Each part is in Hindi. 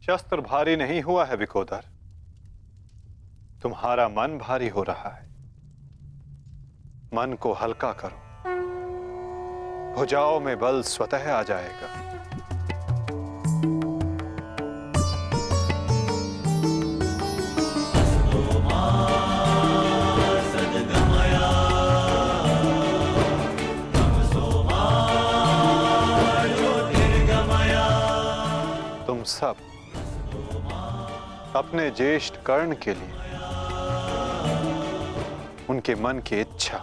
शस्त्र भारी नहीं हुआ है विकोदर, तुम्हारा मन भारी हो रहा है। मन को हल्का करो, भुजाओं में बल स्वतः आ जाएगा। तुम सब अपने ज्येष्ठ कर्ण के लिए उनके मन की इच्छा,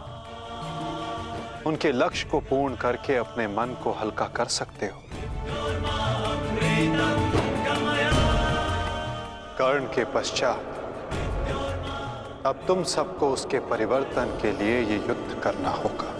उनके लक्ष्य को पूर्ण करके अपने मन को हल्का कर सकते हो। कर्ण के पश्चात अब तुम सबको उसके परिवर्तन के लिए ये युद्ध करना होगा।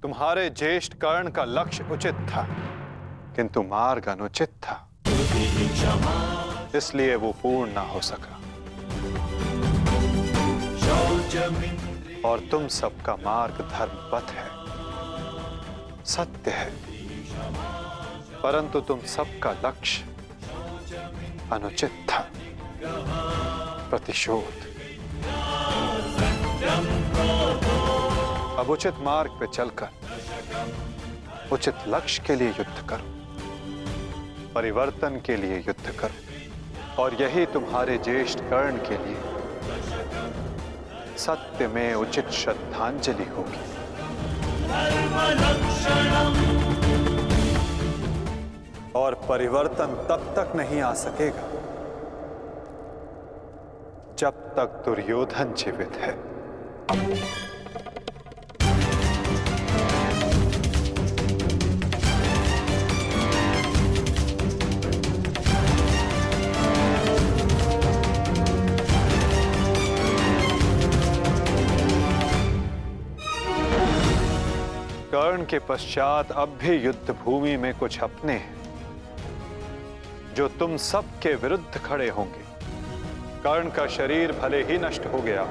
तुम्हारे ज्येष्ठ कर्ण का लक्ष्य उचित था, किंतु मार्ग अनुचित था, इसलिए वो पूर्ण ना हो सका। और तुम सबका मार्ग धर्मपथ है, सत्य है, परंतु तुम सबका लक्ष्य अनुचित था, प्रतिशोध। अब उचित मार्ग पे चलकर उचित लक्ष्य के लिए युद्ध करो, परिवर्तन के लिए युद्ध करो, और यही तुम्हारे ज्येष्ठ कर्ण के लिए सत्य में उचित श्रद्धांजलि होगी। और परिवर्तन तब तक नहीं आ सकेगा जब तक दुर्योधन जीवित है। कर्ण के पश्चात अब भी युद्ध भूमि में कुछ अपने हैं जो तुम सब के विरुद्ध खड़े होंगे। कर्ण का शरीर भले ही नष्ट हो गया,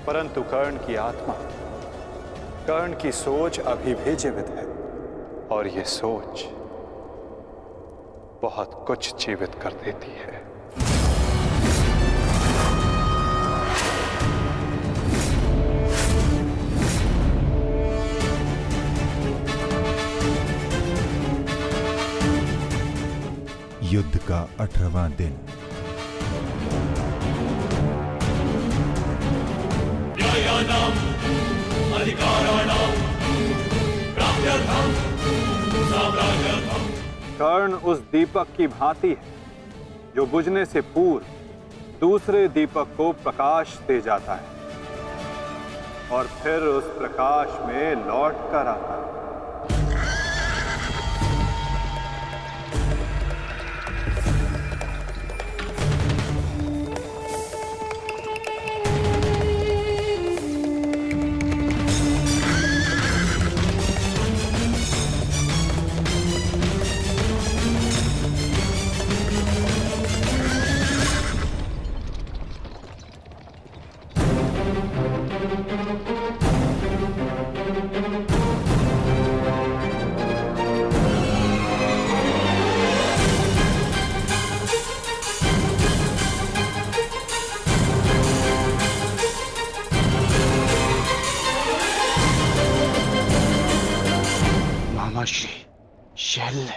परंतु कर्ण की आत्मा, कर्ण की सोच अभी भी जीवित है, और ये सोच बहुत कुछ जीवित कर देती है। युद्ध का 18वां दिन। न्यायानाम् अधिकाराणाम् प्राप्त्यर्थं साम्राज्यर्थं। कर्ण उस दीपक की भांति है जो बुझने से पूर्व दूसरे दीपक को प्रकाश दे जाता है और फिर उस प्रकाश में लौट कर आता है। शल्य।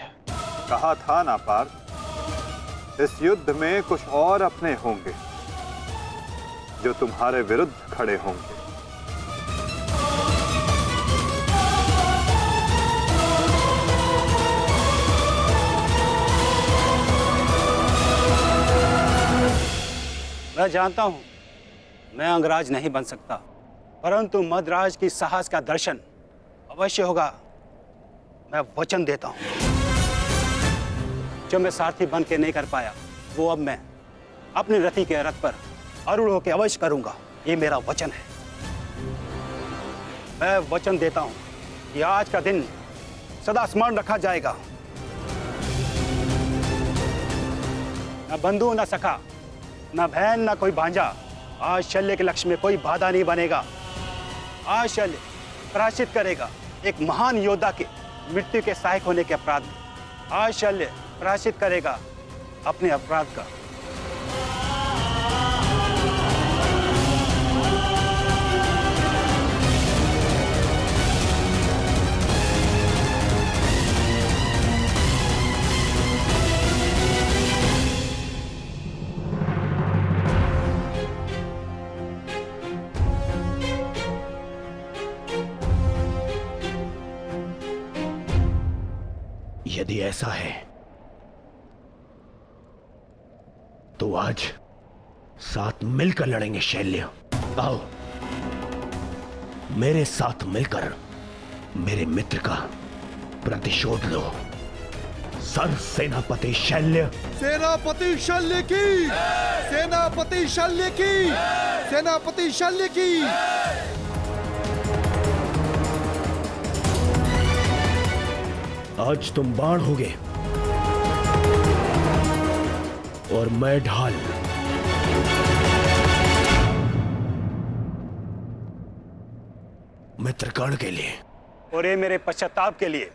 कहा था ना पार्थ, इस युद्ध में कुछ और अपने होंगे जो तुम्हारे विरुद्ध खड़े होंगे। मैं जानता हूं मैं अंगराज नहीं बन सकता, परंतु मद्राज की साहस का दर्शन अवश्य होगा। मैं वचन देता हूं, जो मैं सारथी बन के नहीं कर पाया वो अब मैं अपने रथी के रथ पर आरूढ़ होकर अवश्य करूंगा। ये मेरा वचन है। मैं वचन देता हूं कि आज का दिन सदा स्मरण रखा जाएगा। न बंधु न सखा, न बहन न कोई भांजा, आज शल्य के लक्ष्य में कोई बाधा नहीं बनेगा। आज शल्य प्रायश्चित करेगा एक महान योद्धा के मृत्यु के सहायक होने के अपराध में। आज शल्य प्रायश्चित करेगा अपने अपराध का। यदि ऐसा है तो आज साथ मिलकर लड़ेंगे शैल्य। आओ मेरे साथ मिलकर मेरे मित्र का प्रतिशोध लो। सर सेनापति शैल्य। सेनापति शल्य की, सेनापति शल्य की, सेनापति शल्य की। आज तुम बाण होगे और मैं ढाल। मित्रगण के लिए और ये मेरे पश्चाताप के लिए।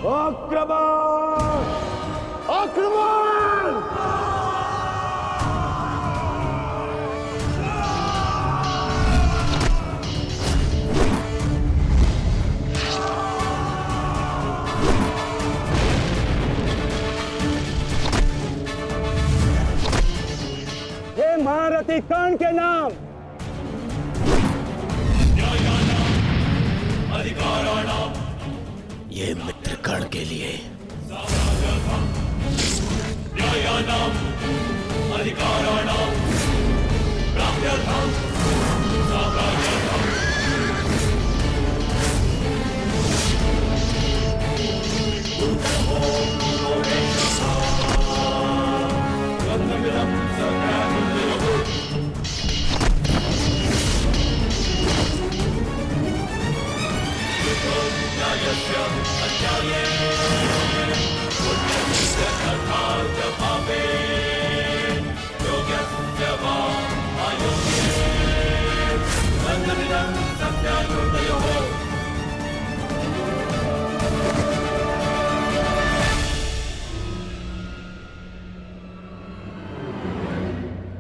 आक्रमण! आक्रमण! हे महारथी कर्ण के नाम, अधिकाराणाम ये मित्रगण के लिए। न्यायानाम अधिकाराणाम प्राप्त्यर्थम साम्राज्यर्थम। रत्नमिदं सत्यानुदयोः न्यायस्य अध्याये पुण्यस्य तथार्थ पापे योग्यस्य वा अयोग्ये रत्नमिदं सत्यानुदयोः।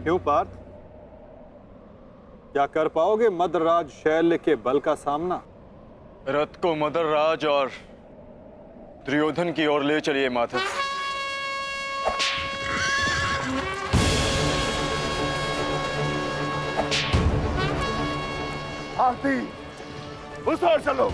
क्यों पार्थ, क्या कर पाओगे मद्रराज शैल्य के बल का सामना? रथ को मदरराज और दुर्योधन की ओर ले चलिए माधव। आरती उस ओर चलो।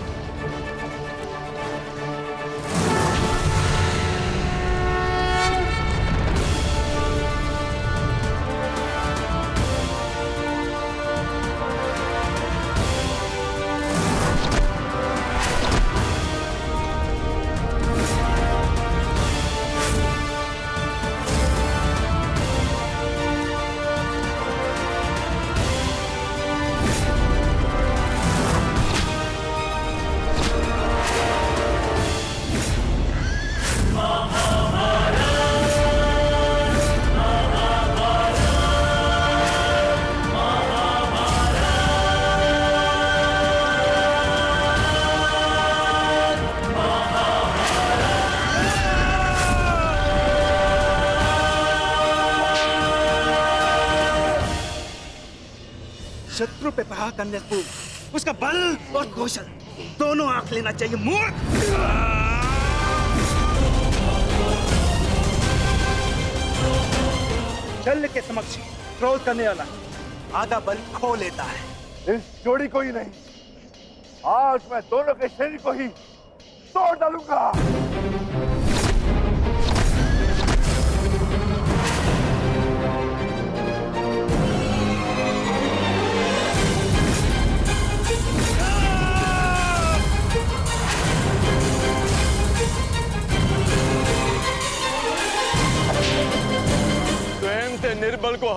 शत्रु पे प्रहार करने से पूर्व उसका बल और कौशल दोनों आंख लेना चाहिए। मूर्ख! शल्य के समक्ष क्रोध करने वाला आधा बल खो लेता है। इस जोड़ी को ही नहीं, आज मैं दोनों के शरीर को ही तोड़ डालूंगा।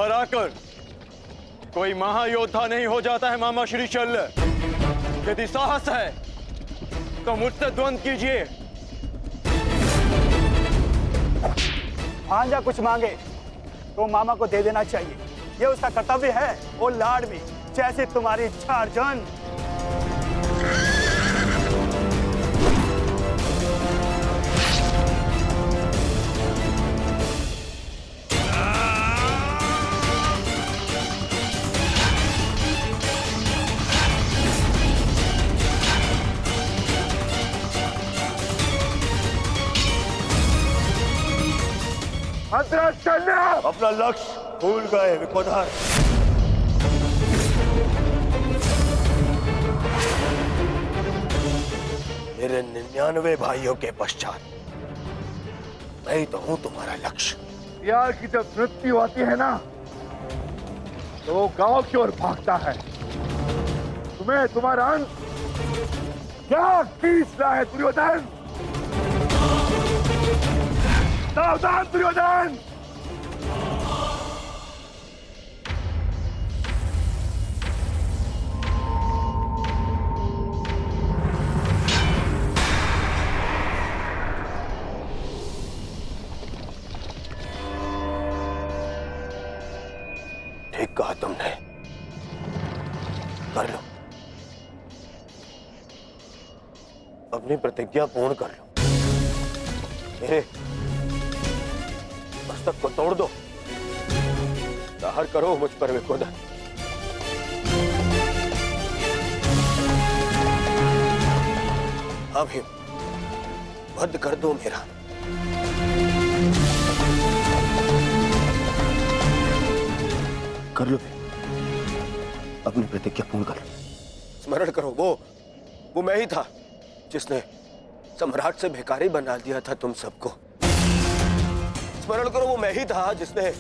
हराकर कोई महायोद्धा नहीं हो जाता है मामा श्री शल्य। यदि साहस है तो मुझसे द्वंद्व कीजिए। भांजा कुछ मांगे तो मामा को दे देना चाहिए, ये उसका कर्तव्य है। ओ लाडवी, जैसे तुम्हारी इच्छा अर्जुन। अपना लक्ष्य भूल गए विकोधर। मेरे 99 भाइयों के पश्चात मैं ही तो हूं तुम्हारा लक्ष्य। प्यार की जब मृत्यु आती है ना तो वो गांव की ओर भागता है। तुम्हें तुम्हारा अंत क्या खींच रहा है दुर्योधन? सावधान दुर्योधन! ठीक कहा तुमने, कर लो, अपनी प्रतिज्ञा पूर्ण कर लो। मेरे मस्तक को तोड़ दो, प्रहार करो मुझ पर विकोधर। अभी वध कर दो मेरा। कर लो, अपनी प्रतिज्ञा पूर्ण कर लो। स्मरण करो, वो मैं ही था जिसने सम्राट से भिखारी बना दिया था तुम सबको। स्मरण करो, वो मैं ही था जिसने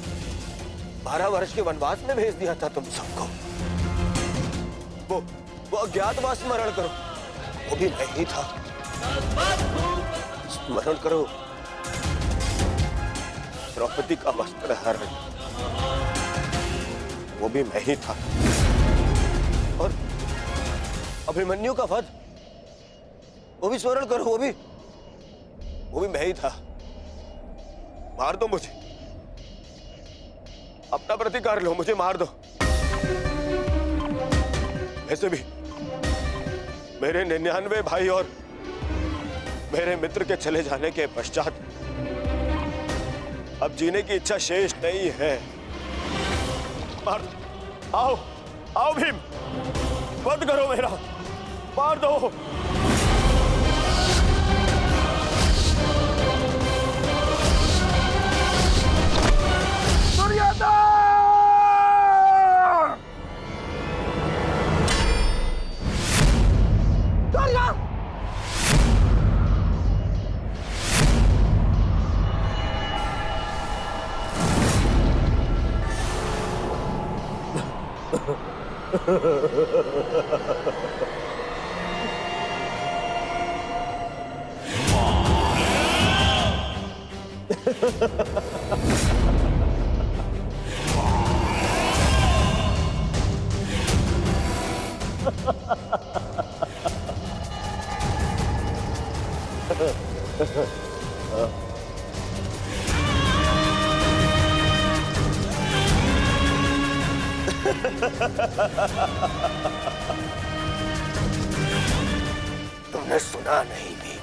12 वर्ष के वनवास में भेज दिया था तुम सबको। वो अज्ञातवास स्मरण करो, वो भी मैं ही था। स्मरण करो, द्रौपदी का वस्त्र हरण, वो भी मैं ही था। और अभिमन्यु का वध, वो भी स्मरण करो, वो भी मैं ही था। मार दो मुझे, अपना प्रतिकार लो, मुझे मार दो। ऐसे भी मेरे 99 भाई और मेरे मित्र के चले जाने के पश्चात अब जीने की इच्छा शेष नहीं है। मार दो, आओ भीम, वध करो मेरा, मार दो। तुमने सुना नहीं भी,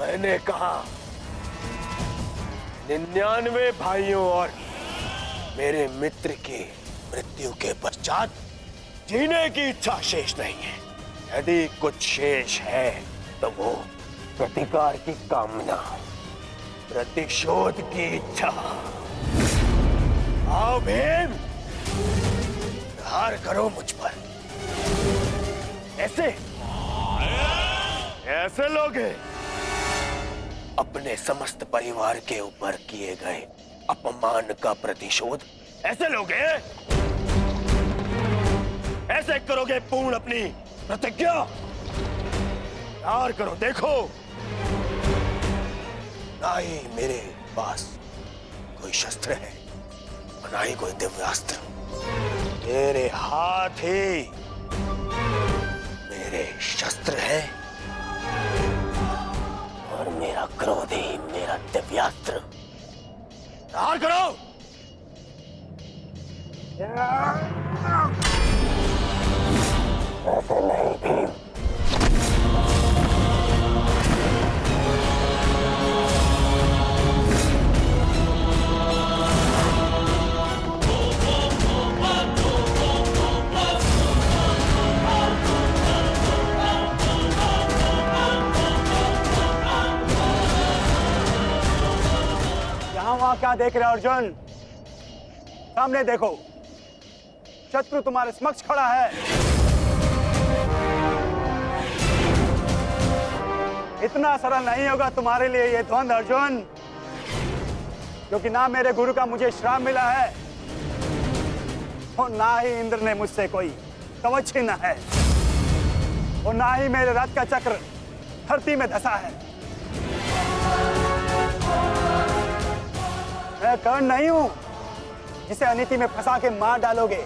मैंने कहा 99 भाइयों और मेरे मित्र की मृत्यु के पश्चात जीने की इच्छा शेष नहीं है। यदि कुछ शेष है तो वो प्रतिकार की कामना, प्रतिशोध की इच्छा। आओ भीम, प्रहार करो मुझ पर। ऐसे लोग अपने समस्त परिवार के ऊपर किए गए अपमान का प्रतिशोध ऐसे लोग ऐसे करोगे पूर्ण अपनी प्रतिज्ञा? प्यार करो, देखो ना ही मेरे पास कोई शस्त्र है और ना ही कोई दिव्यास्त्र। मेरे हाथ ही मेरे शस्त्र है और मेरा क्रोध ही मेरा दिव्यास्त्र। प्रहार करो। ऐसे नहीं भीम। वहां क्या देख रहे हो अर्जुन? सामने देखो, शत्रु तुम्हारे समक्ष खड़ा है। इतना सरल नहीं होगा तुम्हारे लिए ये द्वंद अर्जुन, क्योंकि ना मेरे गुरु का मुझे श्राप मिला है और ना ही इंद्र ने मुझसे कोई कवच छीना है और ना ही मेरे रथ का चक्र धरती में धंसा है। मैं कर्ण नहीं हूं जिसे अनीति में फंसा के मार डालोगे।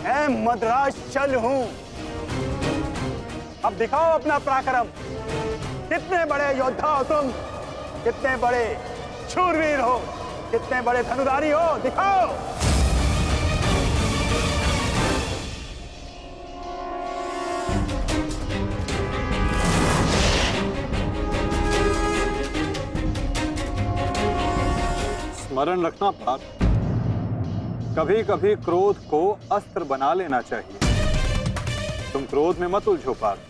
मैं मद्रास चल हूं। अब दिखाओ अपना पराक्रम। कितने बड़े योद्धा हो तुम, कितने बड़े शूरवीर हो, कितने बड़े धनुधारी हो, दिखाओ। स्मरण रखना पार्थ, कभी कभी क्रोध को अस्त्र बना लेना चाहिए। तुम क्रोध में मत उलझो पार्थ,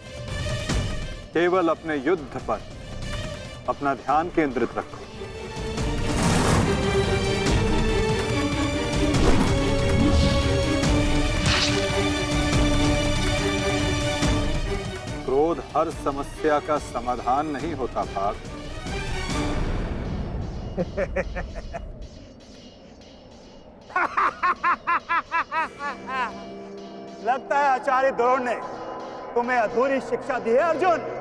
केवल अपने युद्ध पर अपना ध्यान केंद्रित रखो। क्रोध हर समस्या का समाधान नहीं होता पार्थ। लगता है आचार्य द्रोण ने तुम्हें अधूरी शिक्षा दी है अर्जुन।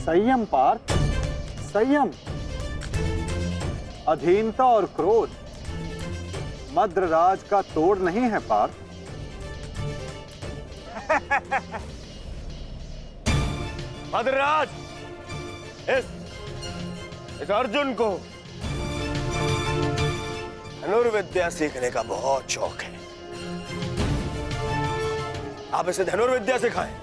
संयम पार्थ, संयम। अधीनता और क्रोध मद्रराज का तोड़ नहीं है पार्थ। मद्रराज, इस अर्जुन को धनुर्विद्या सीखने का बहुत शौक है। आप इसे धनुर्विद्या सिखाएं।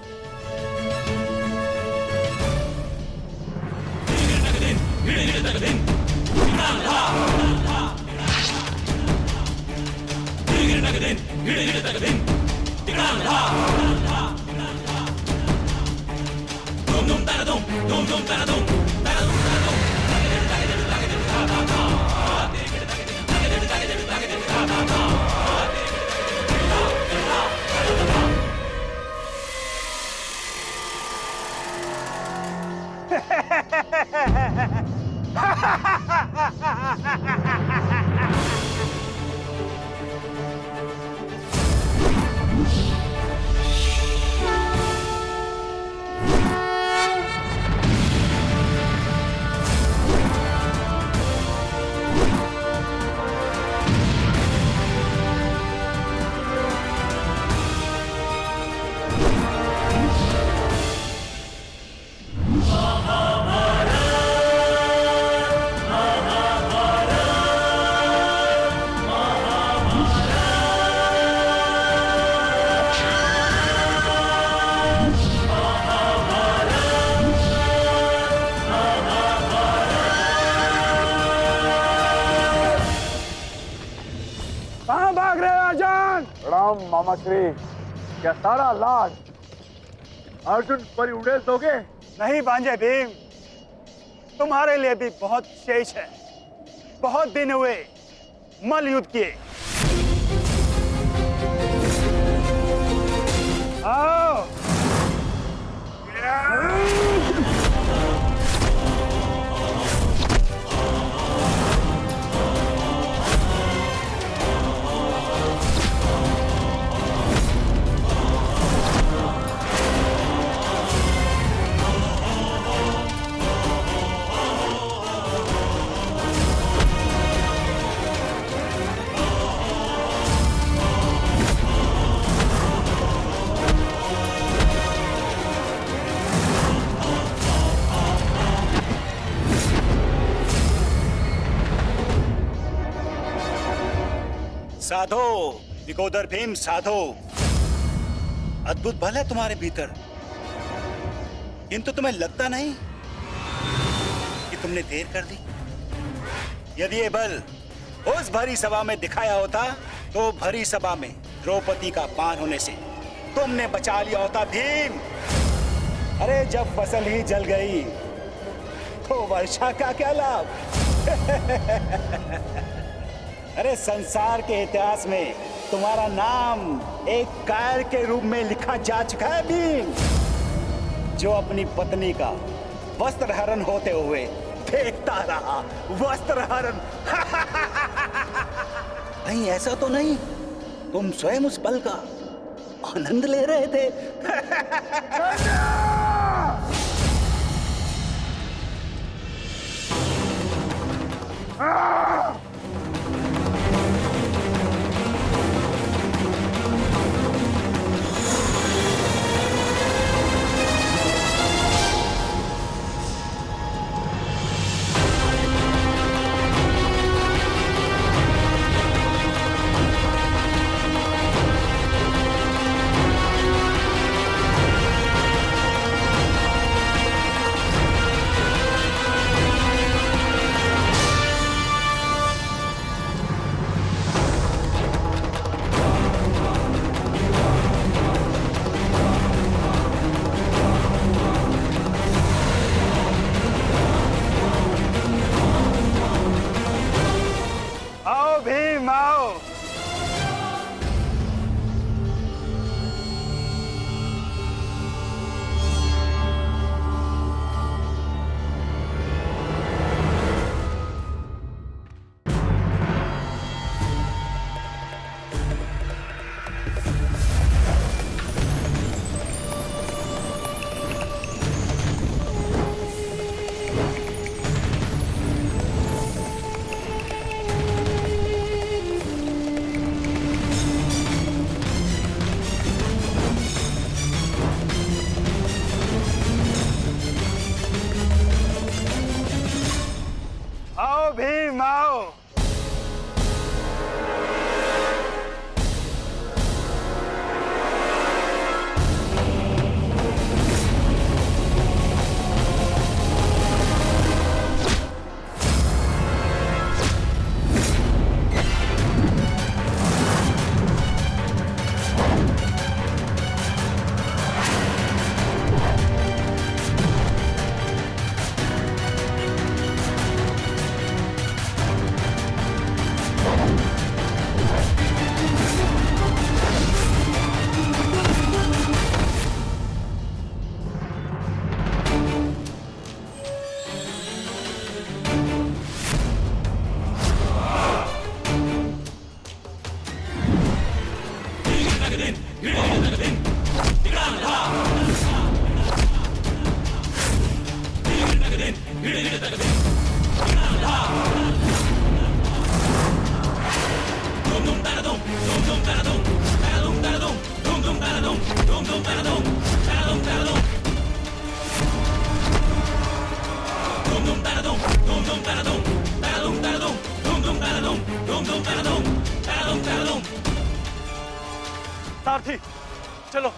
मामा श्री, क्या सारा लाज अर्जुन पर उड़ेल दोगे? नहीं भांजे भीम, तुम्हारे लिए भी बहुत शेष है। बहुत दिन हुए मल युद्ध किए। आओ। साधो विकोदर भीम, साधो। अद्भुत बल है तुम्हारे भीतर, किंतु तुम्हें लगता नहीं कि तुमने देर कर दी। यदि ये बल उस भरी सभा में दिखाया होता तो भरी सभा में द्रौपदी का पान होने से तुमने बचा लिया होता भीम। अरे जब फसल ही जल गई तो वर्षा का क्या लाभ। अरे संसार के इतिहास में तुम्हारा नाम एक कायर के रूप में लिखा जा चुका है भीम, जो अपनी पत्नी का वस्त्र हरण होते हुए देखता रहा। वस्त्र हरण। कहीं ऐसा तो नहीं तुम स्वयं उस पल का आनंद ले रहे थे? आओ भीम, आओ। आओ भीम, आओ। सारथी चलो।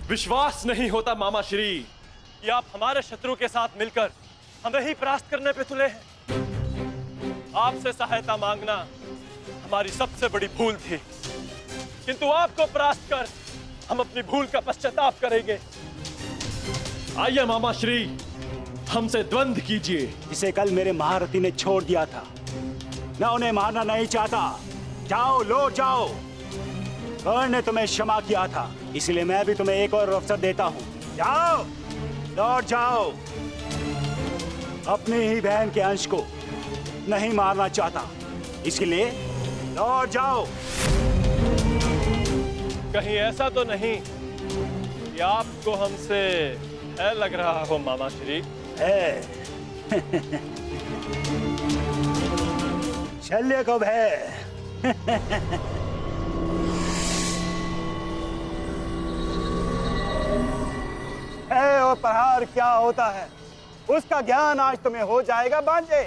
विश्वास नहीं होता मामा श्री कि आप हमारे शत्रु के साथ मिलकर हमें ही परास्त करने पे तुले हैं। आपसे सहायता मांगना हमारी सबसे बड़ी भूल थी, किंतु आपको परास्त कर हम अपनी भूल का पश्चाताप करेंगे। आइए मामा श्री, हमसे द्वंद्व कीजिए। इसे कल मेरे महारथी ने छोड़ दिया था, मैं उन्हें मारना नहीं चाहता। जाओ, लौट जाओ। कर्ण ने तुम्हें क्षमा किया था, इसलिए मैं भी तुम्हें एक और अवसर देता हूँ। जाओ, लौट जाओ। अपनी ही बहन के अंश को नहीं मारना चाहता, इसलिए लौट जाओ। कहीं ऐसा तो नहीं कि आपको हमसे भय लग रहा हो मामा श्री? है शल्य को भय। है और प्रहार क्या होता है, उसका ज्ञान आज तुम्हें हो जाएगा बांजे।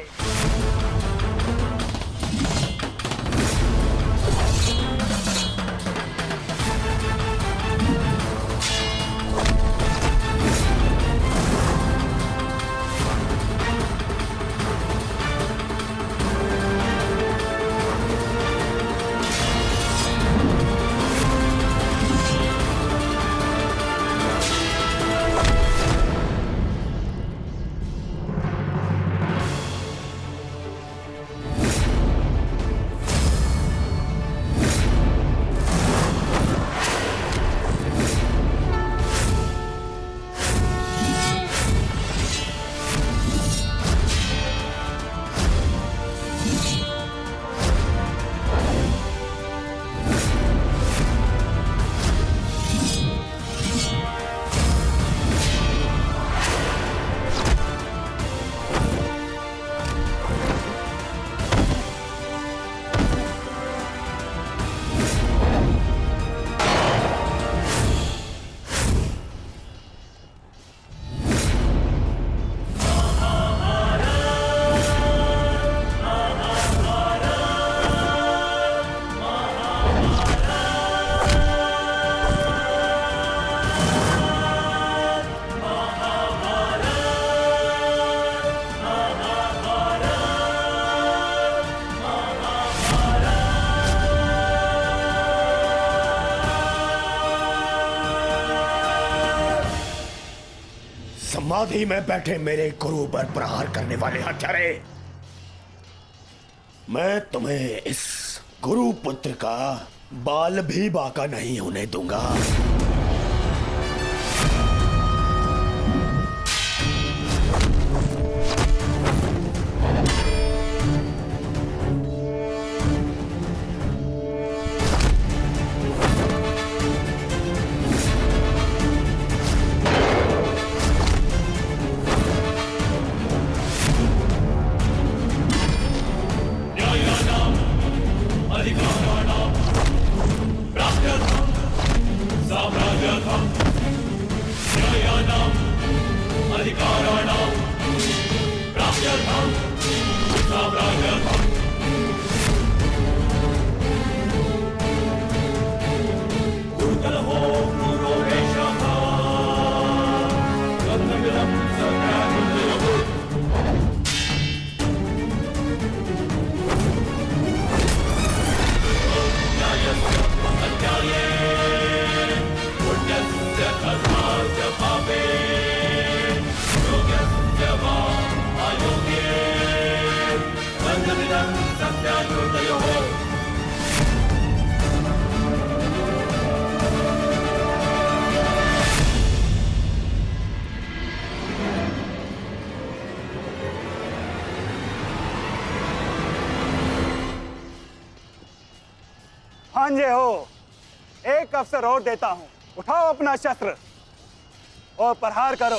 समाधि में बैठे मेरे गुरु पर प्रहार करने वाले हत्यारे, मैं तुम्हें इस गुरु पुत्र का बाल भी बाका नहीं होने दूंगा। भांजे हो, एक अवसर और देता हूं, उठाओ अपना शस्त्र और प्रहार करो।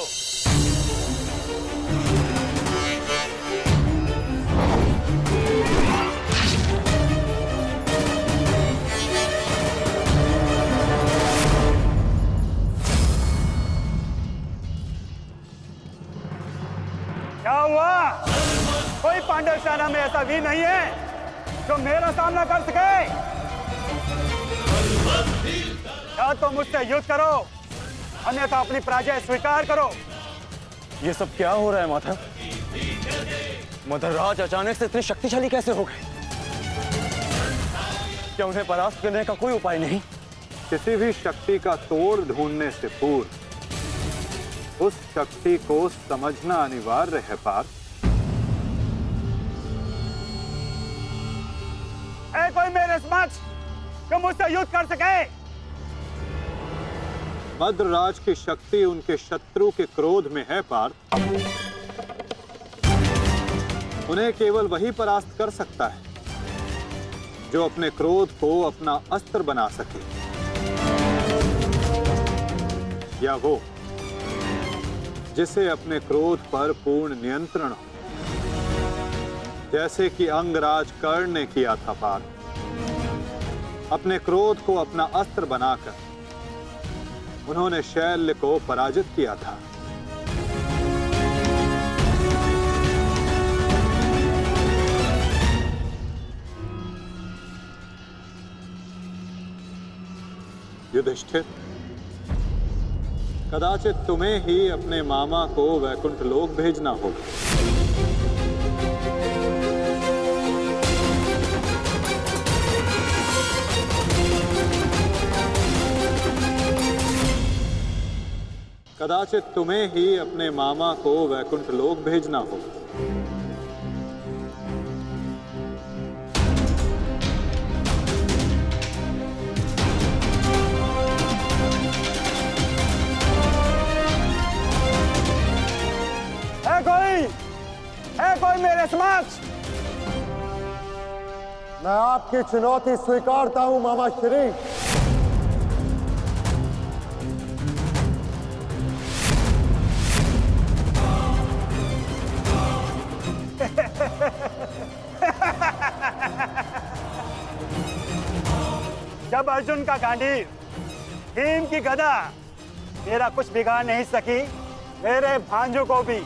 क्या हुआ? कोई पांडव सेना में ऐसा भी नहीं है जो मेरा सामना कर सके? या तो मुझसे युद्ध करो, अन्यथा अपनी पराजय स्वीकार करो। ये सब क्या हो रहा है माता? मदरराज अचानक से इतने शक्तिशाली कैसे हो गए? क्या उन्हें परास्त करने का कोई उपाय नहीं? किसी भी शक्ति का तोड़ ढूंढने से पूर्व उस शक्ति को समझना अनिवार्य है पार्थ। कोई मेरे समक्ष जो मुझसे युद्ध कर सके? मद्रराज की शक्ति उनके शत्रु के क्रोध में है पार्थ। उन्हें केवल वही परास्त कर सकता है जो अपने क्रोध को अपना अस्त्र बना सके, या वो जिसे अपने क्रोध पर पूर्ण नियंत्रण हो, जैसे कि अंगराज कर्ण ने किया था पार्थ। अपने क्रोध को अपना अस्त्र बनाकर उन्होंने शैल्य को पराजित किया था। युधिष्ठिर, कदाचित तुम्हें ही अपने मामा को वैकुंठ लोक भेजना होगा। कदाचित तुम्हें ही अपने मामा को वैकुंठ लोक भेजना होगा। है कोई मेरे समक्ष? मैं आपकी चुनौती स्वीकारता हूं मामा श्री। जब अर्जुन का गांडीव, भीम की गदा मेरा कुछ बिगाड़ नहीं सकी, मेरे भांजों को भी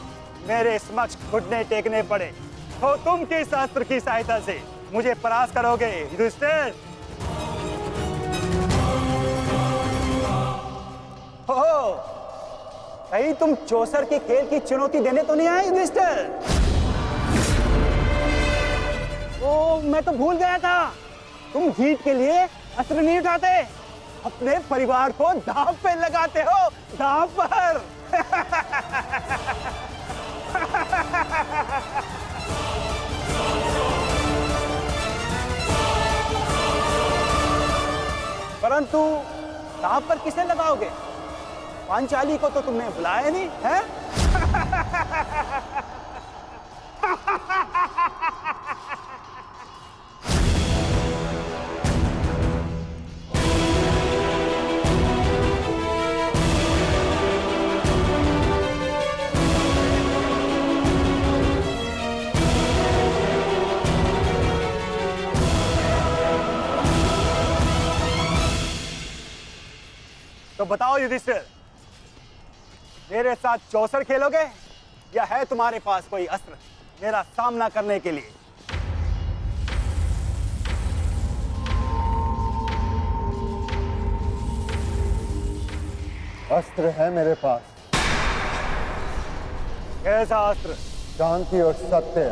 मेरे समक्ष घुटने टेकने पड़े, तो तुम किस अस्त्र की सहायता से मुझे परास्त करोगे युधिष्ठिर? हो, कहीं तुम चौसर के खेल की चुनौती देने तो नहीं आए युधिष्ठिर? ओ, मैं तो भूल गया था, तुम जीत के लिए अस्त्र नहीं उठाते, अपने परिवार को दांव पे लगाते हो, दांव पर। परंतु दांव पर किसे लगाओगे? पांचाली को तो तुमने बुलाया नहीं है? तो बताओ युधिष्ठिर, मेरे साथ चौसर खेलोगे या है तुम्हारे पास कोई अस्त्र मेरा सामना करने के लिए? अस्त्र है मेरे पास। कैसा अस्त्र? शांति और सत्य।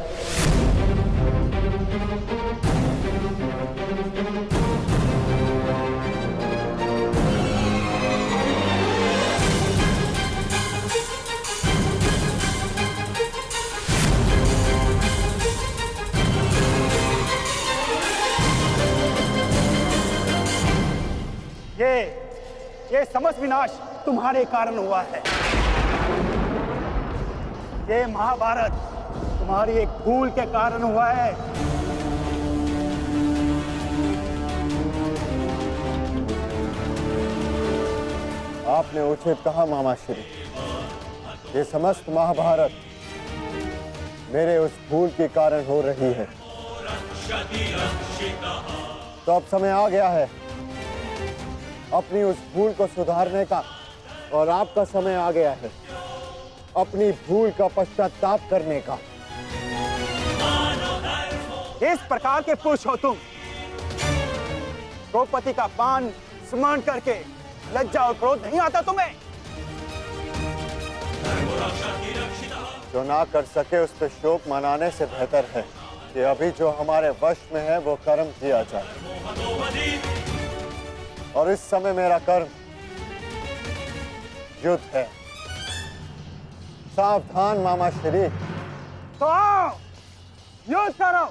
ये समस्त विनाश तुम्हारे कारण हुआ है। ये महाभारत तुम्हारी एक भूल के कारण हुआ है। आपने उचित कहा मामा श्री। ये समस्त महाभारत मेरे उस भूल के कारण हो रही है। तो अब समय आ गया है अपनी उस भूल को सुधारने का, और आपका समय आ गया है अपनी भूल का पश्चाताप करने का। इस प्रकार के पुरुष हो तुम, द्रौपदी का पान स्मरण करके लज्जा और क्रोध नहीं आता तुम्हें? जो ना कर सके उस पर शोक मनाने से बेहतर है कि अभी जो हमारे वश में है वो कर्म किया जाए। और इस समय मेरा कर्म युद्ध है। सावधान मामा श्री। तो आओ, युद्ध करो।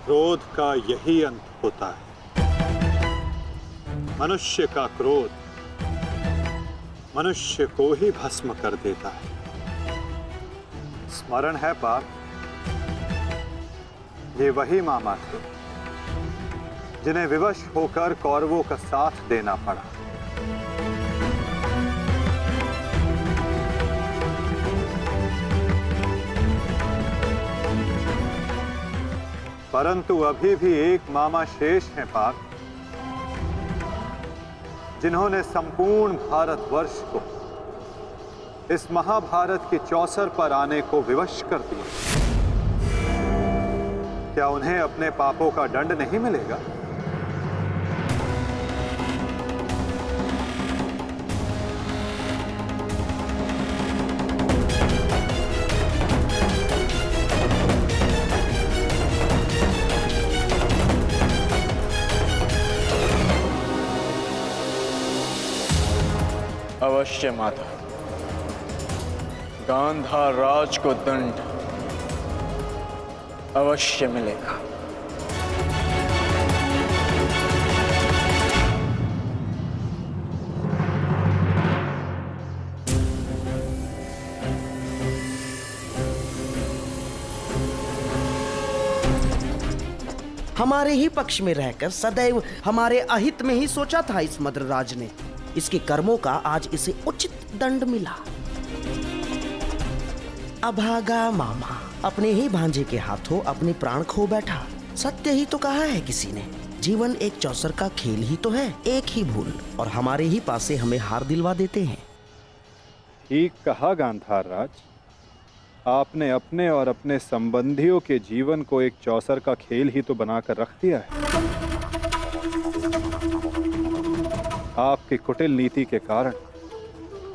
क्रोध का यही अंत होता है। मनुष्य का क्रोध मनुष्य को ही भस्म कर देता है। स्मरण है पाप, ये वही मामा थे जिन्हें विवश होकर कौरवों का साथ देना पड़ा। परंतु अभी भी एक मामा शेष हैं पाप, जिन्होंने संपूर्ण भारतवर्ष को इस महाभारत की चौसर पर आने को विवश कर दिया। क्या उन्हें अपने पापों का दंड नहीं मिलेगा? अवश्य माता, गांधार राज को दंड अवश्य मिलेगा। हमारे ही पक्ष में रहकर सदैव हमारे अहित में ही सोचा था इस मद्रराज ने। इसके कर्मों का आज इसे उचित दंड मिला। अभागा मामा अपने ही भांजे के हाथों अपने प्राण खो बैठा। सत्य ही तो कहा है किसी ने, जीवन एक चौसर का खेल ही तो है, एक ही भूल और हमारे ही पासे हमें हार दिलवा देते हैं। ठीक कहा गांधार राज, आपने अपने और अपने संबंधियों के जीवन को एक चौसर का खेल ही तो बनाकर रख दिया है। आपकी कुटिल नीति के कारण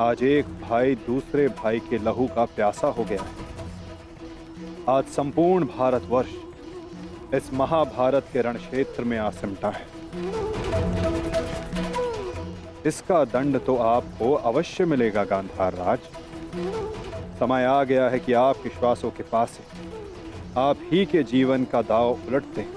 आज एक भाई दूसरे भाई के लहू का प्यासा हो गया है। आज संपूर्ण भारतवर्ष इस महाभारत के रण क्षेत्र में आ सिमटा है। इसका दंड तो आपको अवश्य मिलेगा गांधार राज। समय आ गया है कि आप विश्वासों के पास आप ही के जीवन का दांव उलटते हैं।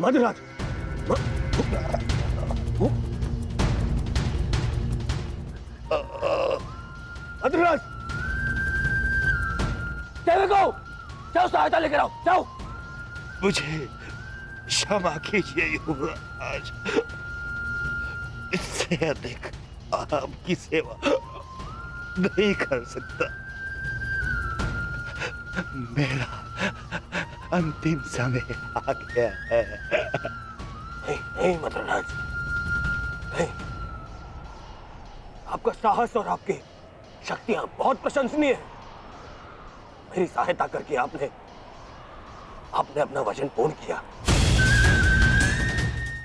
मद्रराज, मद्रराज, जाओ सहायता लेकर आओ, जाओ। मुझे क्षमा कीजिए युवराज, इससे अधिक आपकी सेवा नहीं कर सकता। मेरा अंतिम समय आ गया है। नहीं मद्रराज, नहीं। आपका साहस और आपकी शक्तियां बहुत प्रशंसनीय है। मेरी सहायता करके आपने अपना वचन पूर्ण किया।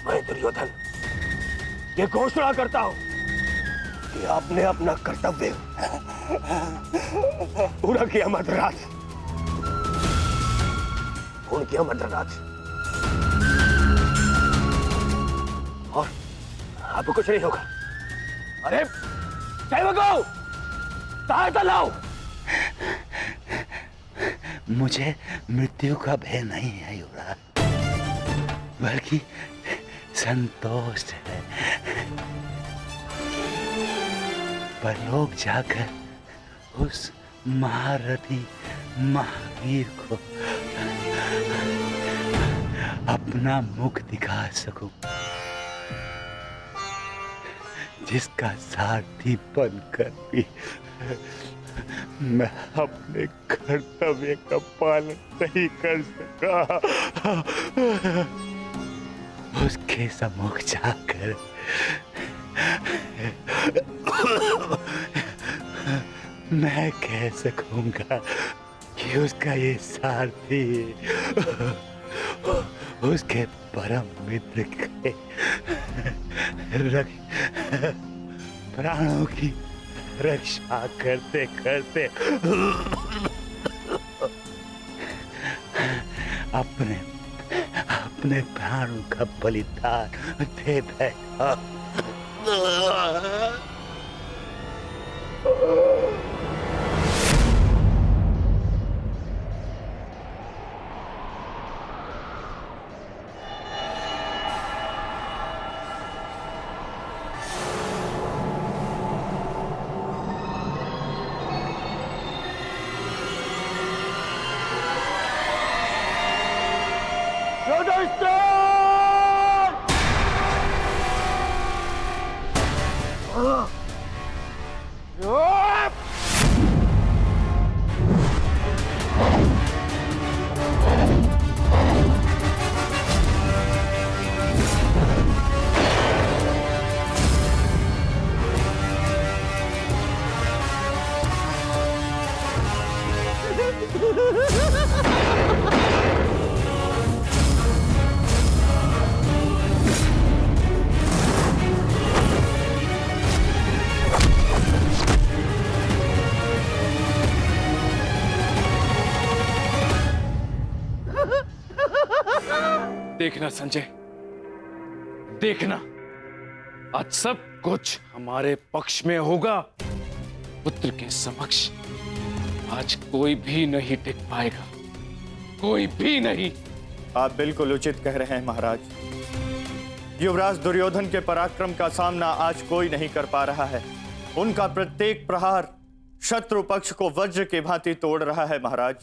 मैं दुर्योधन ये घोषणा करता हूं कि आपने अपना कर्तव्य पूरा किया मद्रराज, पूर्ण किया मद्रराज। और आपको कुछ नहीं होगा। अरे सेवकों, सहायता लाओ। मुझे मृत्यु का भय नहीं है युवराज, बल्कि संतोष है। परलोक जाकर उस महारथी महावीर को अपना मुख दिखा सकूं, जिसका सारथी बनकर भी मैं अपने कर्तव्य का पालन नहीं कर सका। उसके सम्मुख जाकर मैं कह सकूंगा कि उसका ये सारथी उसके परम मित्र के प्राणों की रक्षा करते करते अपने प्राणों का बलिदान दे बैठा। देखना संजय, देखना, आज सब कुछ हमारे पक्ष में होगा। पुत्र के समक्ष आज कोई भी नहीं टिक पाएगा, कोई भी नहीं। आप बिल्कुल उचित कह रहे हैं महाराज। युवराज दुर्योधन के पराक्रम का सामना आज कोई नहीं कर पा रहा है। उनका प्रत्येक प्रहार शत्रु पक्ष को वज्र की भांति तोड़ रहा है महाराज।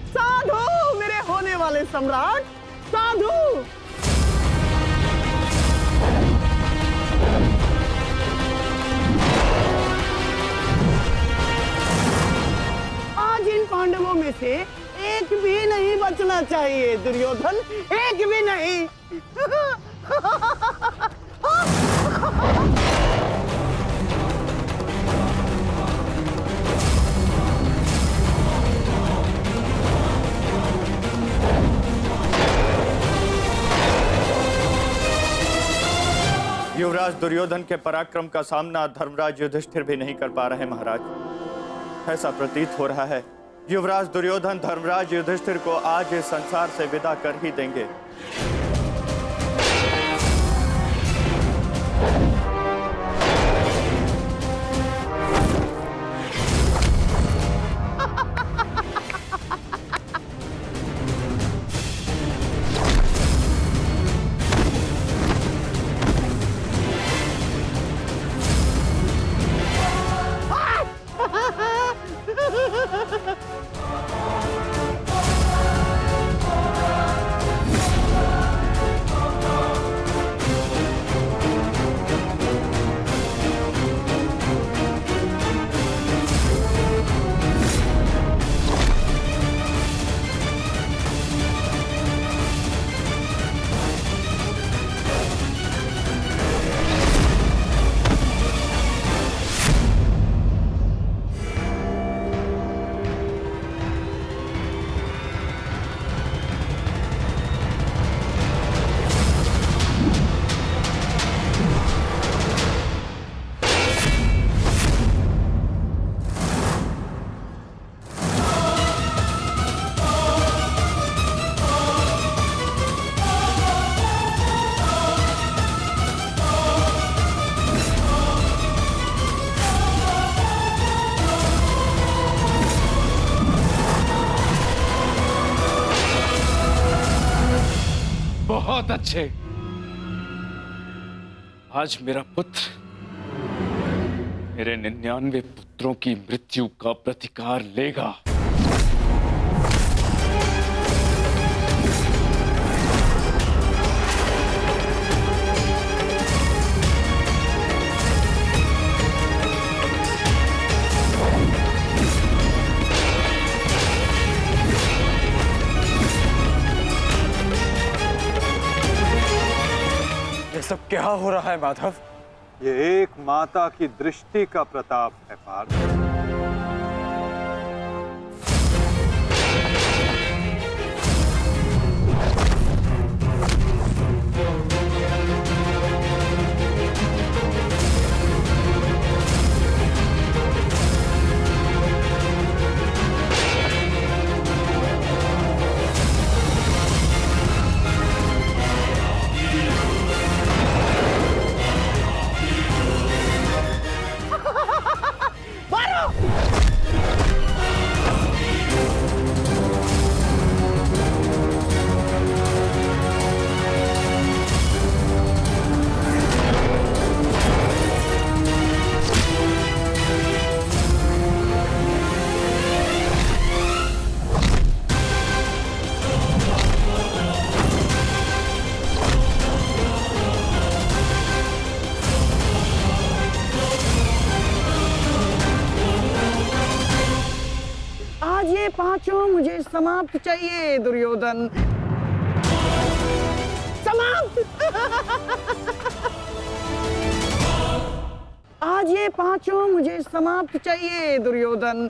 साधु मेरे होने वाले सम्राट, साधु। आज इन पांडवों में से एक भी नहीं बचना चाहिए दुर्योधन, एक भी नहीं। युवराज दुर्योधन के पराक्रम का सामना धर्मराज युधिष्ठिर भी नहीं कर पा रहे महाराज। ऐसा प्रतीत हो रहा है युवराज दुर्योधन धर्मराज युधिष्ठिर को आज इस संसार से विदा कर ही देंगे। बहुत अच्छे। आज मेरा पुत्र मेरे 99 पुत्रों की मृत्यु का प्रतिकार लेगा। ये सब क्या हो रहा है माधव? ये एक माता की दृष्टि का प्रताप है पार्थ। पांचों मुझे समाप्त चाहिए दुर्योधन, समाप्त। आज ये पांचों मुझे समाप्त चाहिए दुर्योधन,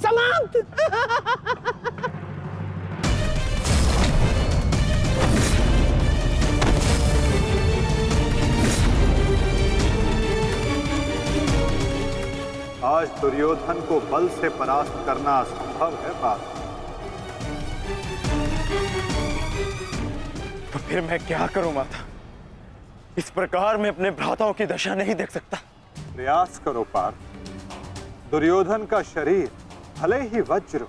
समाप्त। आज दुर्योधन को बल से परास्त करना असंभव है पार्थ। तो फिर मैं क्या करूं माता? इस प्रकार मैं अपने भ्राताओं की दशा नहीं देख सकता। प्रयास करो पार्थ। दुर्योधन का शरीर भले ही वज्र,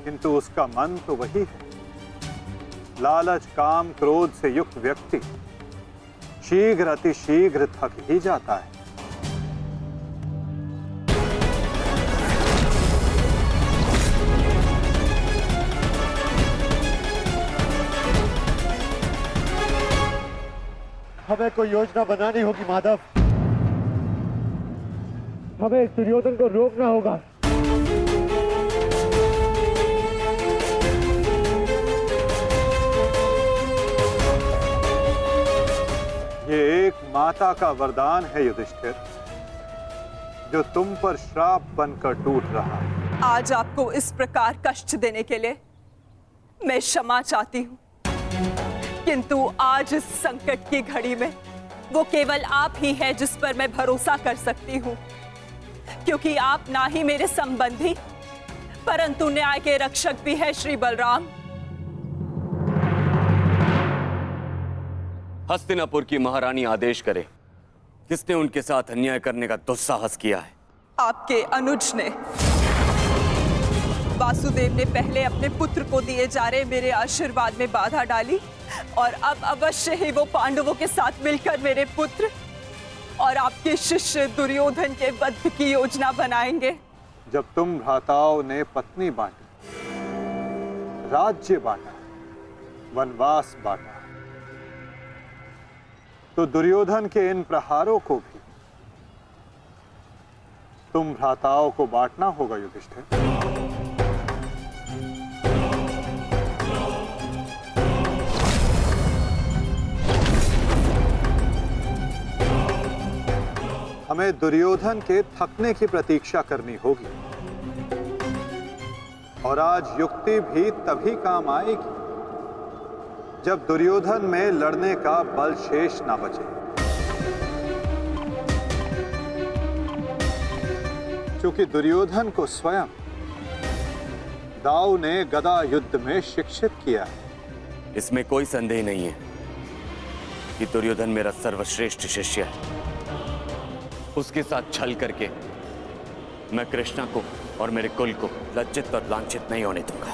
किंतु उसका मन तो वही है। लालच, काम, क्रोध से युक्त व्यक्ति शीघ्र अतिशीघ्र थक ही जाता है। हमें कोई योजना बनानी होगी माधव। हमें इस दुर्योधन को रोकना होगा। ये एक माता का वरदान है युधिष्ठिर, जो तुम पर श्राप बनकर टूट रहा है। आज आपको इस प्रकार कष्ट देने के लिए मैं क्षमा चाहती हूँ, किंतु आज इस संकट की घड़ी में वो केवल आप ही है जिस पर मैं भरोसा कर सकती हूँ, क्योंकि आप ना ही मेरे संबंधी परंतु न्याय के रक्षक भी है श्री बलराम। हस्तिनापुर की महारानी आदेश करे, किसने उनके साथ अन्याय करने का दुस्साहस किया है? आपके अनुज ने। वासुदेव ने पहले अपने पुत्र को दिए जा रहे मेरे आशीर्वाद में बाधा डाली और अब अवश्य ही वो पांडवों के साथ मिलकर मेरे पुत्र और आपके शिष्य दुर्योधन के वध की योजना बनाएंगे। जब तुम भ्राताओं ने पत्नी बांटी, राज्य बांटा, वनवास बांटा, तो दुर्योधन के इन प्रहारों को भी तुम भ्राताओं को बांटना होगा युधिष्ठिर। हमें दुर्योधन के थकने की प्रतीक्षा करनी होगी, और आज युक्ति भी तभी काम आएगी जब दुर्योधन में लड़ने का बल शेष ना बचे। क्योंकि दुर्योधन को स्वयं दाऊ ने गदा युद्ध में शिक्षित किया है। इसमें कोई संदेह नहीं है कि दुर्योधन मेरा सर्वश्रेष्ठ शिष्य है। उसके साथ छल करके मैं कृष्णा को और मेरे कुल को लज्जित और लांछित नहीं होने दूंगा।